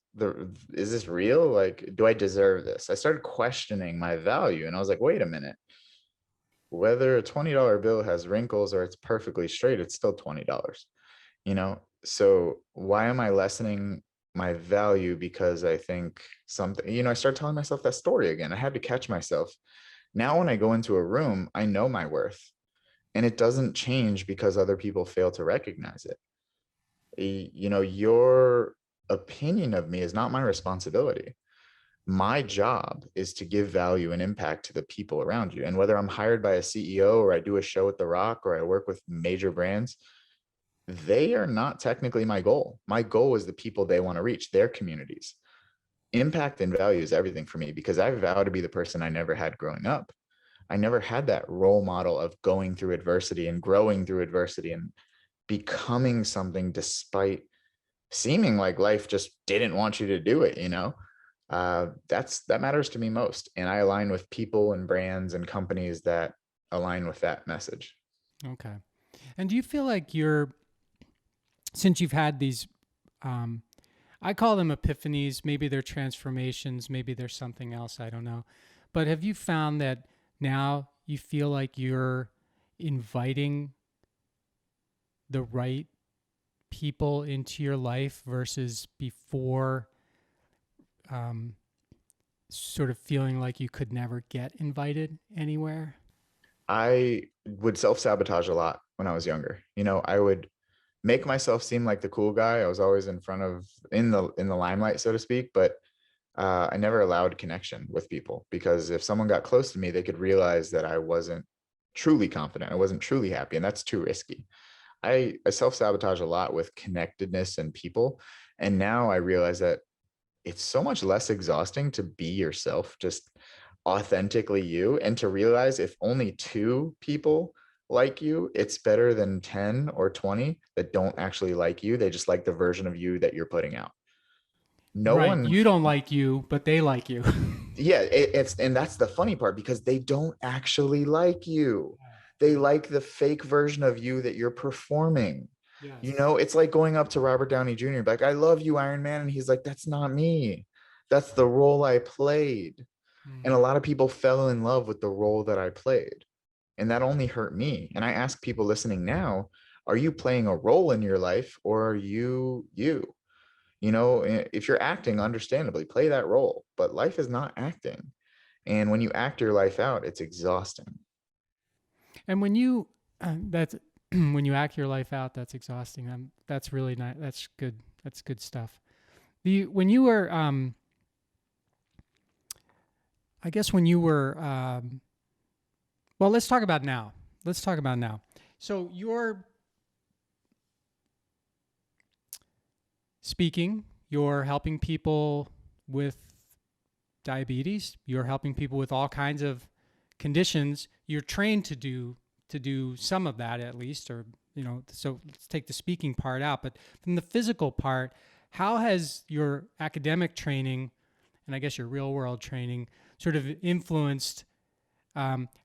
Is this real? Like, do I deserve this? I started questioning my value and I was like, wait a minute. Whether a $20 bill has wrinkles or it's perfectly straight, it's still $20, So why am I lessening my value because I think something, I started telling myself that story again. I had to catch myself. Now, when I go into a room, I know my worth and it doesn't change because other people fail to recognize it. Your opinion of me is not my responsibility. My job is to give value and impact to the people around you. And whether I'm hired by a CEO or I do a show with The Rock or I work with major brands, they are not technically my goal. My goal is the people they want to reach, their communities. Impact and value is everything for me because I vow to be the person I never had growing up. I never had that role model of going through adversity and growing through adversity and becoming something despite seeming like life just didn't want you to do it, that matters to me most. And I align with people and brands and companies that align with that message. Okay. And do you feel like since you've had these, I call them epiphanies, maybe they're transformations, maybe there's something else, I don't know. But have you found that now you feel like you're inviting the right people into your life versus before, sort of feeling like you could never get invited anywhere? I would self-sabotage a lot when I was younger. I would make myself seem like the cool guy. I was always in the limelight, so to speak. But I never allowed connection with people, because if someone got close to me, they could realize that I wasn't truly confident. I wasn't truly happy, and that's too risky. I self-sabotage a lot with connectedness and people. And now I realize that it's so much less exhausting to be yourself, just authentically you, and to realize if only 2 people like you, it's better than 10 or 20 that don't actually like you. They just like the version of you that you're putting out. No Right. one, You don't like you, but they like you. yeah, and that's the funny part, because they don't actually like you. They like the fake version of you that you're performing. Yes. It's like going up to Robert Downey Jr. like, I love you, Iron Man. And he's like, that's not me. That's the role I played. And a Mm. lot of people fell in love with the role that I played. And that only hurt me. And I ask people listening now, are you playing a role in your life, or are you you? If you're acting, understandably, play that role. But life is not acting. And when you act your life out, it's exhausting. And when you that's when you act your life out, that's exhausting. That's really nice. That's good. That's good stuff. The when you were I guess when you were well, let's talk about now. Let's talk about now. So you're speaking, you're helping people with diabetes, you're helping people with all kinds of conditions. You're trained to do some of that, at least, or so let's take the speaking part out. But from the physical part, how has your academic training, and I guess your real world training, sort of influenced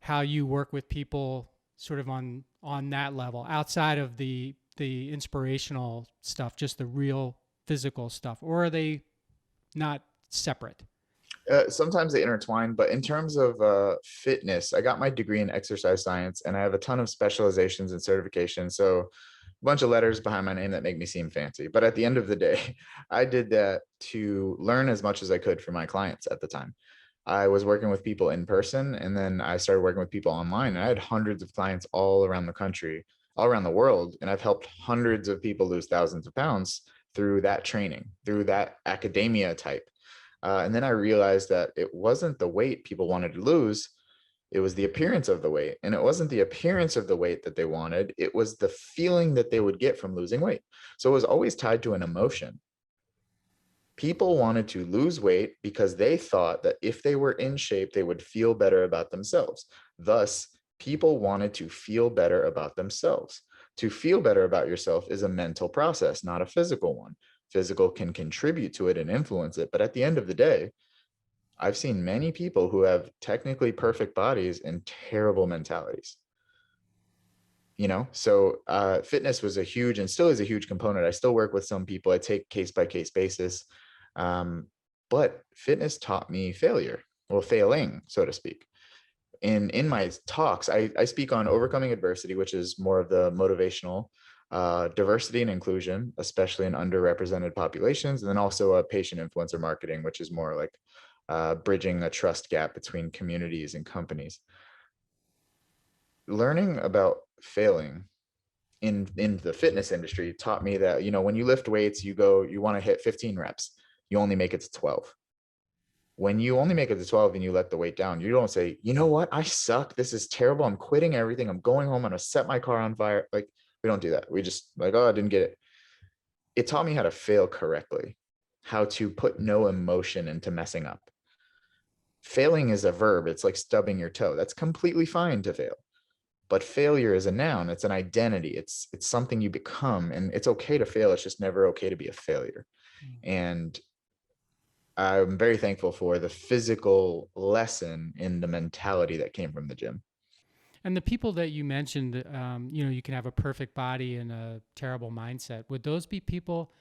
how you work with people sort of on that level, outside of the inspirational stuff, just the real physical stuff? Or are they not separate? Sometimes they intertwine, but in terms of fitness, I got my degree in exercise science, and I have a ton of specializations and certifications. So a bunch of letters behind my name that make me seem fancy. But at the end of the day, I did that to learn as much as I could for my clients at the time. I was working with people in person, and then I started working with people online. And I had hundreds of clients all around the country, all around the world. And I've helped hundreds of people lose thousands of pounds through that training, through that academia type. And then I realized that it wasn't the weight people wanted to lose. It was the appearance of the weight. And it wasn't the appearance of the weight that they wanted. It was the feeling that they would get from losing weight. So it was always tied to an emotion. People wanted to lose weight because they thought that if they were in shape, they would feel better about themselves. Thus, people wanted to feel better about themselves. To feel better about yourself is a mental process, not a physical one. Physical can contribute to it and influence it. But at the end of the day, I've seen many people who have technically perfect bodies and terrible mentalities. So fitness was a huge, and still is a huge component. I still work with some people. I take case by case basis. But fitness taught me failure, well, failing, so to speak. In my talks, I speak on overcoming adversity, which is more of the motivational, diversity and inclusion, especially in underrepresented populations, and then also patient influencer marketing, which is more like bridging a trust gap between communities and companies. Learning about failing in the fitness industry taught me that, when you lift weights, you want to hit 15 reps, you only make it to 12. When you only make it to 12 and you let the weight down, you don't say, you know what, I suck, this is terrible, I'm quitting everything, I'm going home, I'm gonna set my car on fire. Like, we don't do that. We just like, oh, I didn't get it. It taught me how to fail correctly, how to put no emotion into messing up. Failing is a verb. It's like stubbing your toe. That's completely fine to fail. But failure is a noun. It's an identity. It's something you become, and it's okay to fail. It's just never okay to be a failure. And I'm very thankful for the physical lesson in the mentality that came from the gym. And the people that you mentioned, you can have a perfect body and a terrible mindset. Would those be people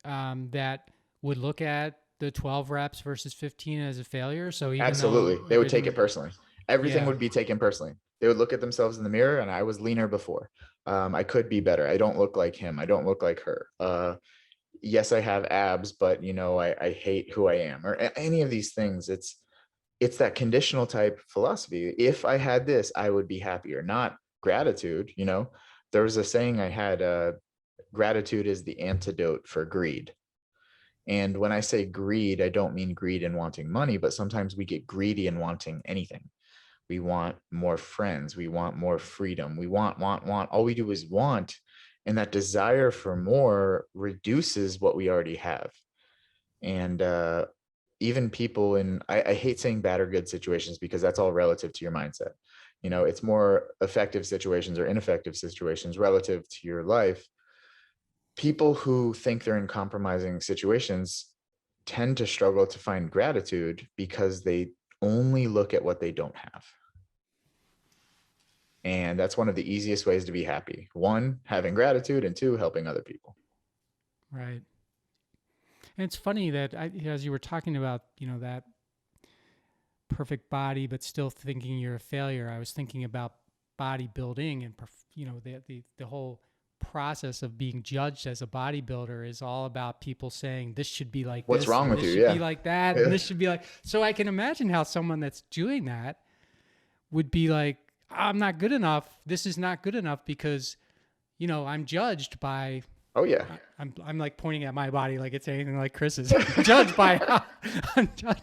that would look at the 12 reps versus 15 as a failure? So even Absolutely. though They would take it personally. Everything yeah, would be taken personally. They would look at themselves in the mirror, and I was leaner before. I could be better. I don't look like him. I don't look like her. Yes, I have abs, but I hate who I am, or any of these things. It's that conditional type philosophy. If I had this, I would be happier, not gratitude. There was a saying I had, gratitude is the antidote for greed. And when I say greed, I don't mean greed in wanting money, but sometimes we get greedy in wanting anything. We want more friends. We want more freedom. We want. All we do is want. And that desire for more reduces what we already have. And even people I hate saying bad or good situations because that's all relative to your mindset. It's more effective situations or ineffective situations relative to your life. People who think they're in compromising situations tend to struggle to find gratitude because they only look at what they don't have. And that's one of the easiest ways to be happy. One, having gratitude, and two, helping other people. Right. And it's funny that as you were talking about, that perfect body, but still thinking you're a failure, I was thinking about bodybuilding and, the whole process of being judged as a bodybuilder is all about people saying this should be like what's this, wrong and with this you? should Yeah. be like that, Yeah. and this should be like. So I can imagine how someone that's doing that would be like, I'm not good enough. This is not good enough because, I'm judged by. Oh yeah. I'm like pointing at my body like it's anything like Chris's. Judged by how I'm judged.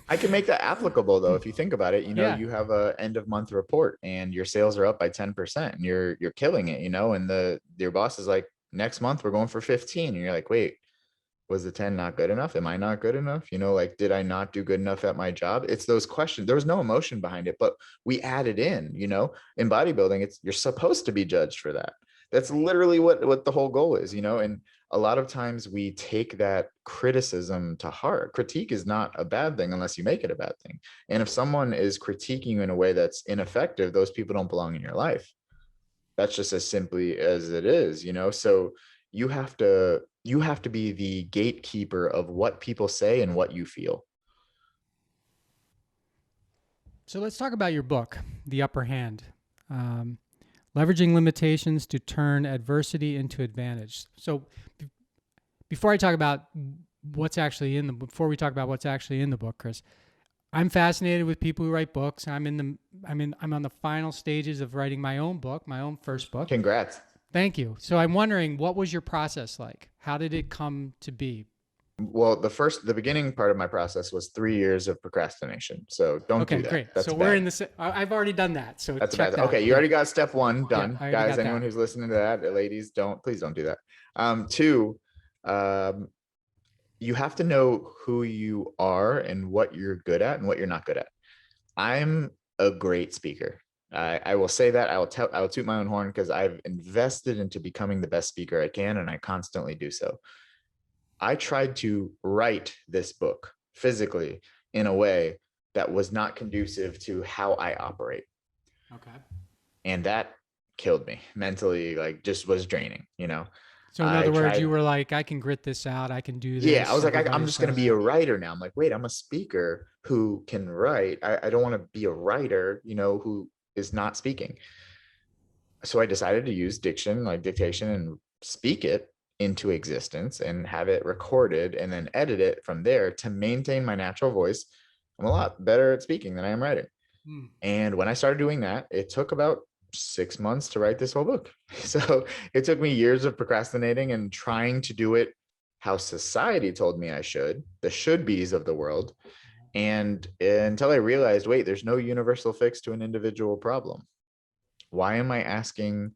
I can make that applicable though. If you think about it, Yeah. you have a end of month report and your sales are up by 10% and you're killing it, and your boss is like, next month we're going for 15. And you're like, wait, was the 10 not good enough? Am I not good enough? Like, did I not do good enough at my job? It's those questions. There was no emotion behind it, but we added in, in bodybuilding, you're supposed to be judged for that. That's literally what the whole goal is, and a lot of times we take that criticism to heart. Critique is not a bad thing unless you make it a bad thing. And if someone is critiquing you in a way that's ineffective, those people don't belong in your life. That's just as simply as it is, so you have to be the gatekeeper of what people say and what you feel. So let's talk about your book, The Upper Hand. Leveraging limitations to turn adversity into advantage. So before we talk about what's actually in the book, Chris, I'm fascinated with people who write books. I'm on the final stages of writing my own book, my own first book. Congrats. Thank you. So I'm wondering, what was your process like? How did it come to be? Well, the beginning part of my process was 3 years of procrastination. So don't do that. Great. That's so bad. we're in the. I've already done that. So that's check bad. that. Okay, you already got step one done, guys. Anyone that. who's listening to that, ladies, please don't do that. Two, you have to know who you are and what you're good at and what you're not good at. I'm a great speaker. I will say that. I will toot my own horn because I've invested into becoming the best speaker I can, and I constantly do so. I tried to write this book physically in a way that was not conducive to how I operate. Okay. And that killed me mentally, like just was draining, So in other words, you were like, I can grit this out. I can do this. Yeah, I was like, I'm just going to be a writer now. I'm like, wait, I'm a speaker who can write. I don't want to be a writer, who is not speaking. So I decided to use diction, like dictation, and speak it into existence and have it recorded and then edit it from there to maintain my natural voice. I'm a lot better at speaking than I am writing. And when I started doing that, it took about 6 months to write this whole book. So it took me years of procrastinating and trying to do it how society told me I should, the should be's of the world. And until I realized, wait, there's no universal fix to an individual problem. Why am I asking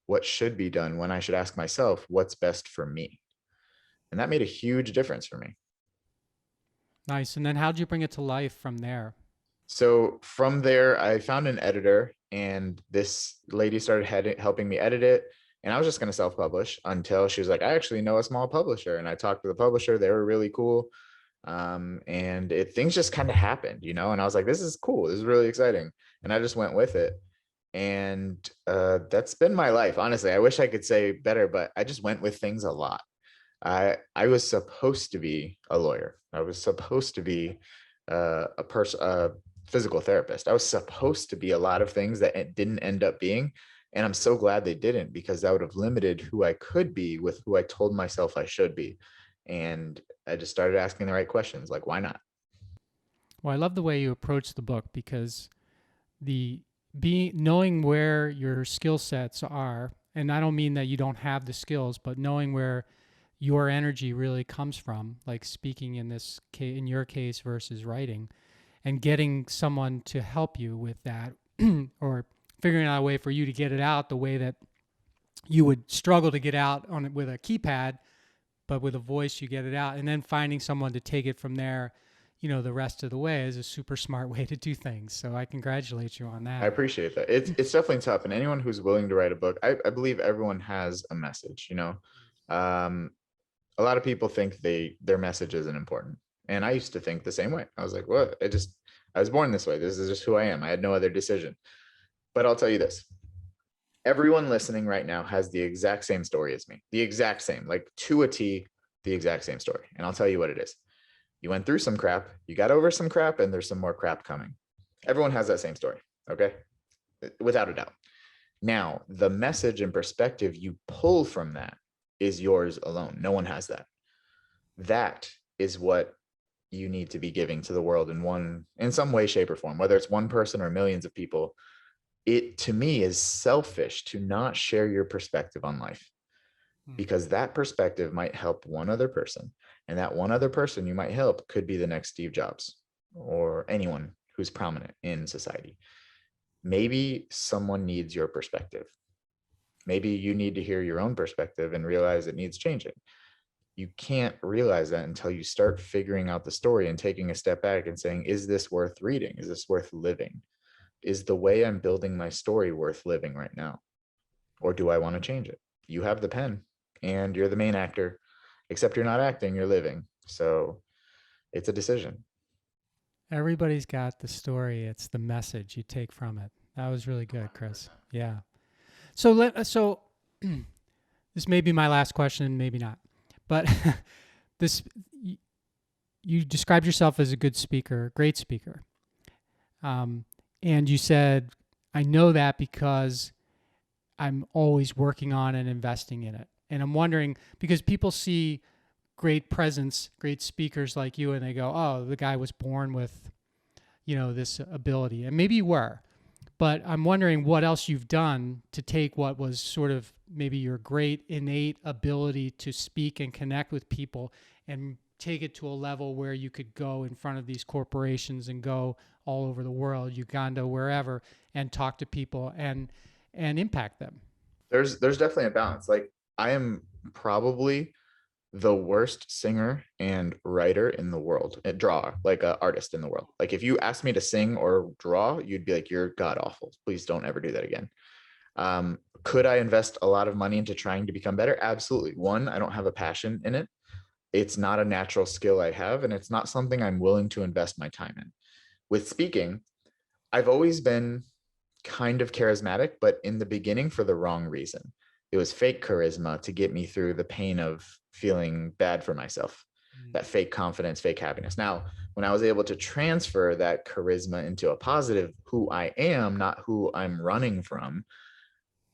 what should be done when I should ask myself what's best for me? And that made a huge difference for me. Nice. And then how'd you bring it to life from there? So from there, I found an editor, and this lady started helping me edit it. And I was just going to self-publish until she was like, I actually know a small publisher. And I talked to the publisher. They were really cool. And things just kind of happened, and I was like, this is cool. This is really exciting. And I just went with it. And that's been my life. Honestly, I wish I could say better, but I just went with things a lot. I was supposed to be a lawyer. I was supposed to be a physical therapist. I was supposed to be a lot of things that it didn't end up being. And I'm so glad they didn't, because that would have limited who I could be with who I told myself I should be. And I just started asking the right questions, like, why not? Well, I love the way you approach the book, because knowing where your skill sets are, and I don't mean that you don't have the skills, but knowing where your energy really comes from, like speaking in in your case versus writing, and getting someone to help you with that, or figuring out a way for you to get it out the way that you would struggle to get out on it with a keypad, but with a voice you get it out, and then finding someone to take it from there, the rest of the way, is a super smart way to do things. So I congratulate you on I that. appreciate that. It's definitely tough. And anyone who's willing to write a book, I believe everyone has a message, Um, a lot of people think their message isn't important. And I used to think the same way. I was like, what? I was born this way. This is just who I am. I had no other decision. But I'll tell you this. Everyone listening right now has the exact same story as me. The exact same, like to a T, the exact same story. And I'll tell you what it is. You went through some crap, you got over some crap, and there's some more crap coming. Everyone has that same story. Okay. Without a doubt. Now, the message and perspective you pull from that is yours alone. No one has that. That is what you need to be giving to the world in some way, shape, or form, whether it's one person or millions of people. It, to me, is selfish to not share your perspective on life, because that perspective might help one other person. And that one other person you might help could be the next Steve Jobs or anyone who's prominent in society. Maybe someone needs your perspective. Maybe you need to hear your own perspective and realize it needs changing. You can't realize that until you start figuring out the story and taking a step back and saying, is this worth reading? Is this worth living? Is the way I'm building my story worth living right now? Or do I want to change it? You have the pen and you're the main actor, except you're not acting, you're living. So it's a decision. Everybody's got the story. It's the message you take from it. That was really good, Chris. Yeah. So this may be my last question, maybe not. But this, you described yourself as a good speaker, great speaker. And you said, I know that because I'm always working on and investing in it. And I'm wondering, because people see great presence, great speakers like you, and they go, oh, the guy was born with, this ability. And maybe you were. But I'm wondering what else you've done to take what was sort of maybe your great innate ability to speak and connect with people and take it to a level where you could go in front of these corporations and go all over the world, Uganda, wherever, and talk to people and impact them. There's definitely a balance. Like, I am probably the worst singer and writer in the world, a drawer, like an artist in the world. Like, if you asked me to sing or draw, you'd be like, you're god awful. Please don't ever do that again. Could I invest a lot of money into trying to become better? Absolutely. One, I don't have a passion in it. It's not a natural skill I have, and it's not something I'm willing to invest my time in. With speaking, I've always been kind of charismatic, but in the beginning for the wrong reason. It was fake charisma to get me through the pain of feeling bad for myself, that fake confidence, fake happiness. Now, when I was able to transfer that charisma into a positive, who I am, not who I'm running from,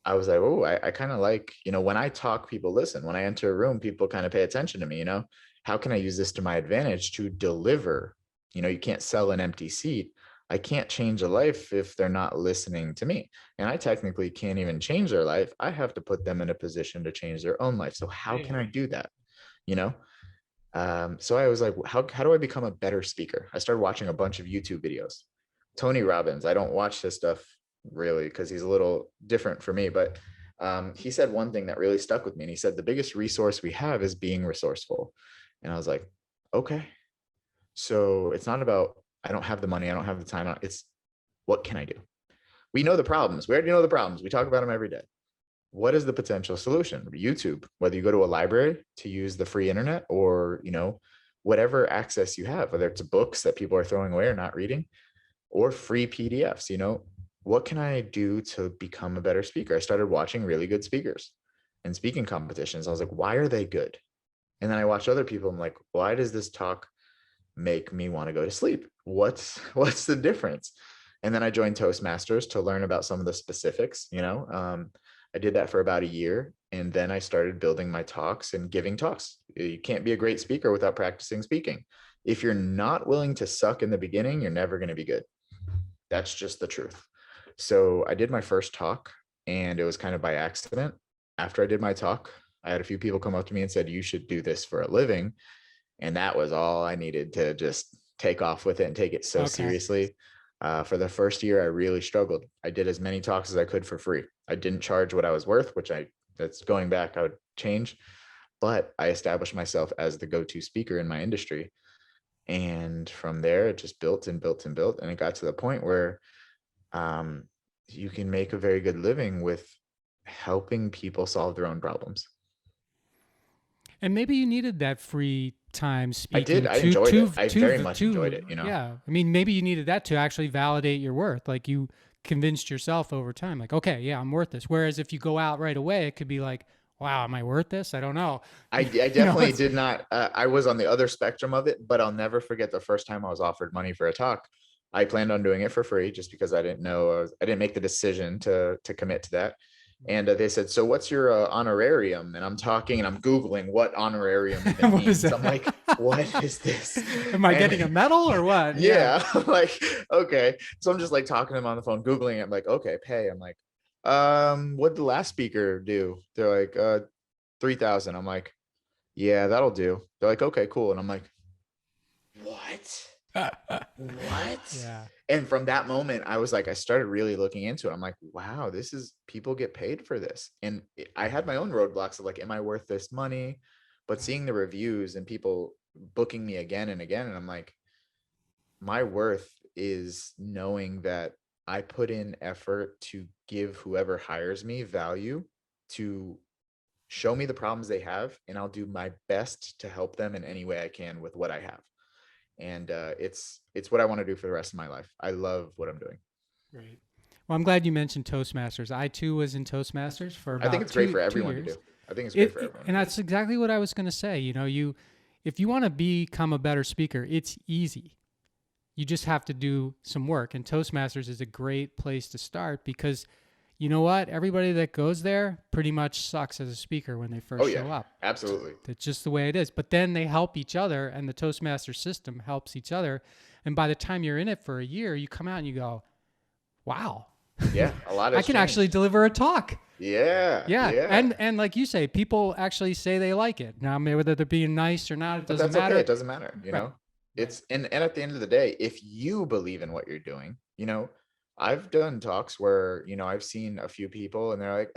I was like, oh, I kind of like, when I talk, people listen. When I enter a room, people kind of pay attention to me, how can I use this to my advantage to deliver? You can't sell an empty seat. I can't change a life if they're not listening to me. And I technically can't even change their life. I have to put them in a position to change their own life. So how can I do that? So I was like, how do I become a better speaker? I started watching a bunch of YouTube videos. Tony Robbins, I don't watch his stuff really because he's a little different for me, but he said one thing that really stuck with me. And he said, the biggest resource we have is being resourceful. And I was like, okay. So it's not about, I don't have the money, I don't have the time. It's, what can I do? We know the problems. We already know the problems. We talk about them every day. What is the potential solution? YouTube, whether you go to a library to use the free internet or, whatever access you have, whether it's books that people are throwing away or not reading or free PDFs, what can I do to become a better speaker? I started watching really good speakers and speaking competitions. I was like, why are they good? And then I watched other people. I'm like, why does this talk make me want to go to sleep? What's the difference? And then I joined Toastmasters to learn about some of the specifics. I did that for about a year, and then I started building my talks and giving talks. You can't be a great speaker without practicing speaking. If you're not willing to suck in the beginning, you're never going to be good. That's just the truth. So I did my first talk, and it was kind of by accident. After I did my talk, I had a few people come up to me and said, you should do this for a living. And that was all I needed to just take off with it and take it so seriously. For the first year, I really struggled. I did as many talks as I could for free. I didn't charge what I was worth, which that's going back, I would change, but I established myself as the go-to speaker in my industry. And from there, it just built and built and built. And it got to the point where you can make a very good living with helping people solve their own problems. And maybe you needed that free time speaking. I did. I enjoyed it. I very much enjoyed it, Yeah. I mean, maybe you needed that to actually validate your worth. Like you convinced yourself over time, like, okay, yeah, I'm worth this. Whereas if you go out right away, it could be like, wow, am I worth this? I don't know. I definitely did not. I was on the other spectrum of it, but I'll never forget the first time I was offered money for a talk. I planned on doing it for free just because I didn't know, I didn't make the decision to commit to that. And they said, so what's your honorarium? And I'm talking and I'm Googling what honorarium even means. I'm like, what is this? Am I getting a medal or what? Yeah. I'm like, okay. So I'm just like talking to them on the phone, Googling it. I'm like, okay, pay. I'm like, what did the last speaker do? They're like, 3,000. I'm like, yeah, that'll do. They're like, okay, cool. And I'm like, what? What? Yeah. And from that moment, I was like, I started really looking into it. I'm like, wow, this is, people get paid for this. And I had my own roadblocks of like, am I worth this money? But seeing the reviews and people booking me again and again, and I'm like, my worth is knowing that I put in effort to give whoever hires me value, to show me the problems they have, and I'll do my best to help them in any way I can with what I have. And it's what I want to do for the rest of my life. I love what I'm doing. Great. Well, I'm glad you mentioned Toastmasters. I too was in Toastmasters for about I think it's great for everyone to do. I think it's great for everyone. And that's exactly what I was going to say. You know, if you want to become a better speaker, it's easy. You just have to do some work. And Toastmasters is a great place to start because you know what? Everybody that goes there pretty much sucks as a speaker when they first show up. Absolutely. That's just the way it is. But then they help each other, and the Toastmaster system helps each other. And by the time you're in it for a year, you come out and you go, wow. Yeah, a lot of I can actually deliver a talk. Yeah. And like you say, people actually say they like it. Now, whether they're being nice or not, it doesn't matter. Okay. It doesn't matter. You know, it's, and at the end of the day, if you believe in what you're doing, you know, I've done talks where, you know, I've seen a few people and they're like,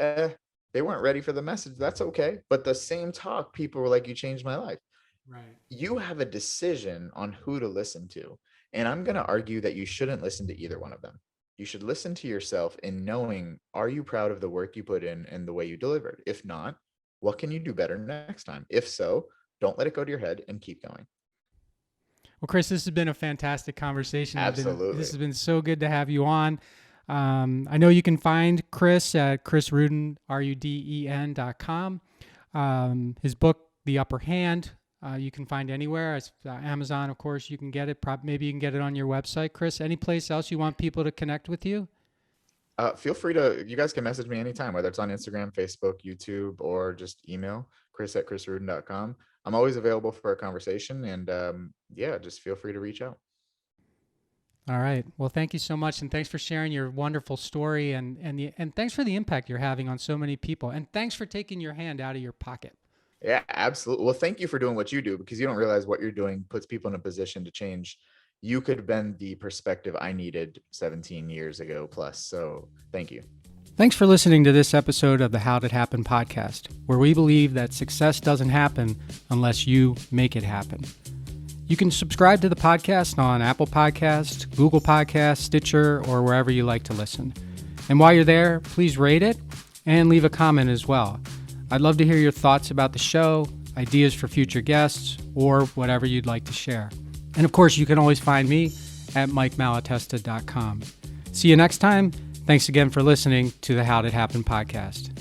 they weren't ready for the message. That's okay. But the same talk, people were like, you changed my life. Right. You have a decision on who to listen to. And I'm going to argue that you shouldn't listen to either one of them. You should listen to yourself in knowing, are you proud of the work you put in and the way you delivered? If not, what can you do better next time? If so, don't let it go to your head and keep going. Well, Chris, this has been a fantastic conversation. Absolutely. This has been so good to have you on. I know you can find Chris at Chris Ruden, RUDEN.com. His book, The Upper Hand, you can find anywhere. It's Amazon, of course, you can get it. Maybe you can get it on your website. Chris, any place else you want people to connect with you? Feel free to, you guys can message me anytime, whether it's on Instagram, Facebook, YouTube, or just email chris@chrisruden.com. I'm always available for a conversation, and just feel free to reach out. All right. Well, thank you so much. And thanks for sharing your wonderful story and thanks for the impact you're having on so many people. And thanks for taking your hand out of your pocket. Yeah, absolutely. Well, thank you for doing what you do, because you don't realize what you're doing puts people in a position to change. You could have been the perspective I needed 17 years ago plus. So thank you. Thanks for listening to this episode of the How'd It Happen podcast, where we believe that success doesn't happen unless you make it happen. You can subscribe to the podcast on Apple Podcasts, Google Podcasts, Stitcher, or wherever you like to listen. And while you're there, please rate it and leave a comment as well. I'd love to hear your thoughts about the show, ideas for future guests, or whatever you'd like to share. And of course, you can always find me at MikeMalatesta.com. See you next time. Thanks again for listening to the How'd It Happen podcast.